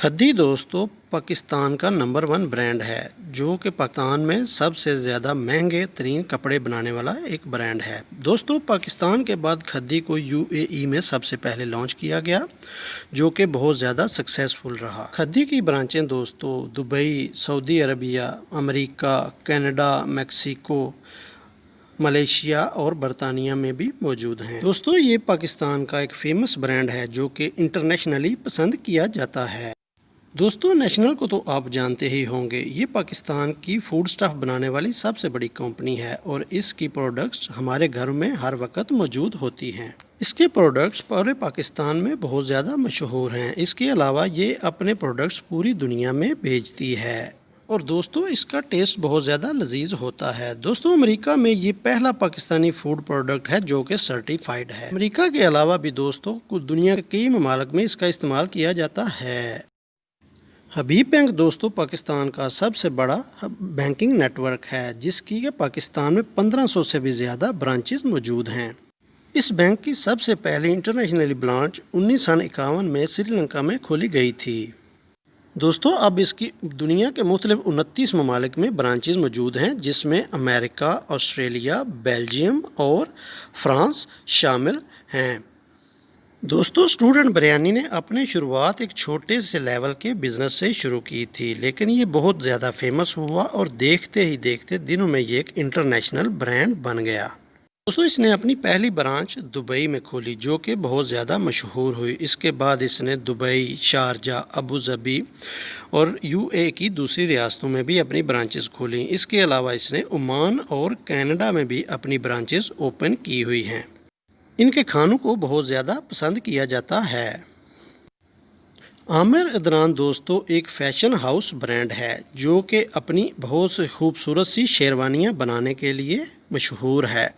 खद्दी दोस्तों पाकिस्तान का number 1 brand है, जो कि पाकिस्तान में सबसे ज़्यादा महंगे तरीन कपड़े बनाने वाला एक ब्रांड है। दोस्तों पाकिस्तान के बाद खद्दी को यूएई में सबसे पहले लॉन्च किया गया, जो कि बहुत ज़्यादा सक्सेसफुल रहा। खद्दी की ब्रांचें दोस्तों Dubai, Saudi Arabia, America, Canada, Mexico, Malaysia और बरतानिया में भी मौजूद हैं। दोस्तों ये पाकिस्तान का एक फेमस ब्रांड है, जो कि इंटरनेशनली पसंद किया जाता है। दोस्तों नेशनल को तो आप जानते ही होंगे, ये पाकिस्तान की फूड स्टफ बनाने वाली सबसे बड़ी कंपनी है और इसकी प्रोडक्ट्स हमारे घरों में हर वक्त मौजूद होती हैं। इसके प्रोडक्ट्स पूरे पाकिस्तान में बहुत ज़्यादा मशहूर हैं। इसके अलावा ये अपने प्रोडक्ट्स पूरी दुनिया में भेजती है और दोस्तों इसका टेस्ट बहुत ज़्यादा लजीज होता है। दोस्तों अमेरिका में ये पहला पाकिस्तानी फूड प्रोडक्ट है जो कि सर्टिफाइड है। अमेरिका के अलावा भी दोस्तों कुछ दुनिया के कई ममालिक में इसका इस्तेमाल किया जाता है। हबीब बैंक दोस्तों पाकिस्तान का सबसे बड़ा बैंकिंग नेटवर्क है, जिसकी के पाकिस्तान में 1500 से भी ज़्यादा ब्रांचेस मौजूद हैं। इस बैंक की सबसे पहली इंटरनेशनली ब्रांच 1951 में श्रीलंका में खोली गई थी। दोस्तों अब इसकी दुनिया के मुख्तलिफ 29 ममालिक में ब्रांचेस मौजूद हैं, जिसमें अमेरिका, ऑस्ट्रेलिया, बेल्जियम और फ्रांस शामिल हैं। दोस्तों स्टूडेंट बिरयानी ने अपनी शुरुआत एक छोटे से लेवल के बिज़नेस से शुरू की थी, लेकिन ये बहुत ज़्यादा फेमस हुआ और देखते ही देखते दिनों में ये एक इंटरनेशनल ब्रांड बन गया। दोस्तों इसने अपनी पहली ब्रांच दुबई में खोली, जो कि बहुत ज़्यादा मशहूर हुई। इसके बाद इसने दुबई, शारजा, अबू धाबी और यूएई की दूसरी रियासतों में भी अपनी ब्रांचेस खोली। इसके अलावा इसने ओमान और कनाडा में भी अपनी ब्रांचेस ओपन की हुई हैं। इनके खानों को बहुत ज़्यादा पसंद किया जाता है। आमिर अदनान दोस्तों एक फ़ैशन हाउस ब्रांड है, जो कि अपनी बहुत सी खूबसूरत सी शेरवानियाँ बनाने के लिए मशहूर है।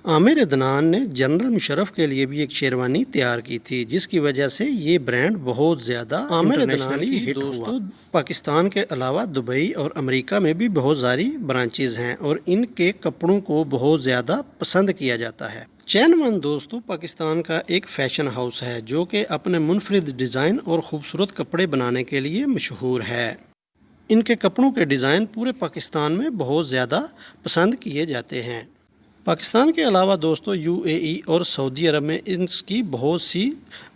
आमिर अदनान ने जनरल मुशर्रफ के लिए भी एक शेरवानी तैयार की थी, जिसकी वजह से ये ब्रांड बहुत ज़्यादा आमिर अदनान की हिट हुआ। पाकिस्तान के अलावा दुबई और अमेरिका में भी बहुत सारी ब्रांचेज हैं और इनके कपड़ों को बहुत ज़्यादा पसंद किया जाता है। चैन वन दोस्तों पाकिस्तान का एक फ़ैशन हाउस है, जो कि अपने मुनफरिद डिज़ाइन और ख़ूबसूरत कपड़े बनाने के लिए मशहूर है। इनके कपड़ों के डिज़ाइन पूरे पाकिस्तान में बहुत ज़्यादा पसंद किए जाते हैं। पाकिस्तान के अलावा दोस्तों यूएई और सऊदी अरब में इनकी बहुत सी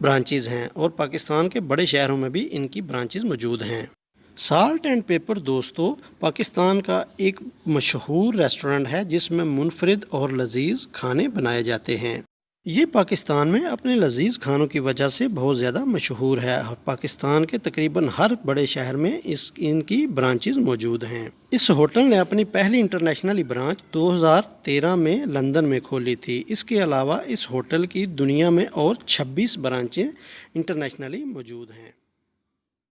ब्रांचेज़ हैं और पाकिस्तान के बड़े शहरों में भी इनकी ब्रांचेज़ मौजूद हैं। साल्ट एंड पेपर दोस्तों पाकिस्तान का एक मशहूर रेस्टोरेंट है, जिसमें मुनफरिद और लजीज खाने बनाए जाते हैं। ये पाकिस्तान में अपने लजीज खानों की वजह से बहुत ज़्यादा मशहूर है और पाकिस्तान के तकरीबन हर बड़े शहर में इनकी ब्रांचेज मौजूद हैं। इस होटल ने अपनी पहली इंटरनेशनली ब्रांच 2013 में लंदन में खोली थी। इसके अलावा इस होटल की दुनिया में और 26 ब्रांचें इंटरनेशनली मौजूद हैं।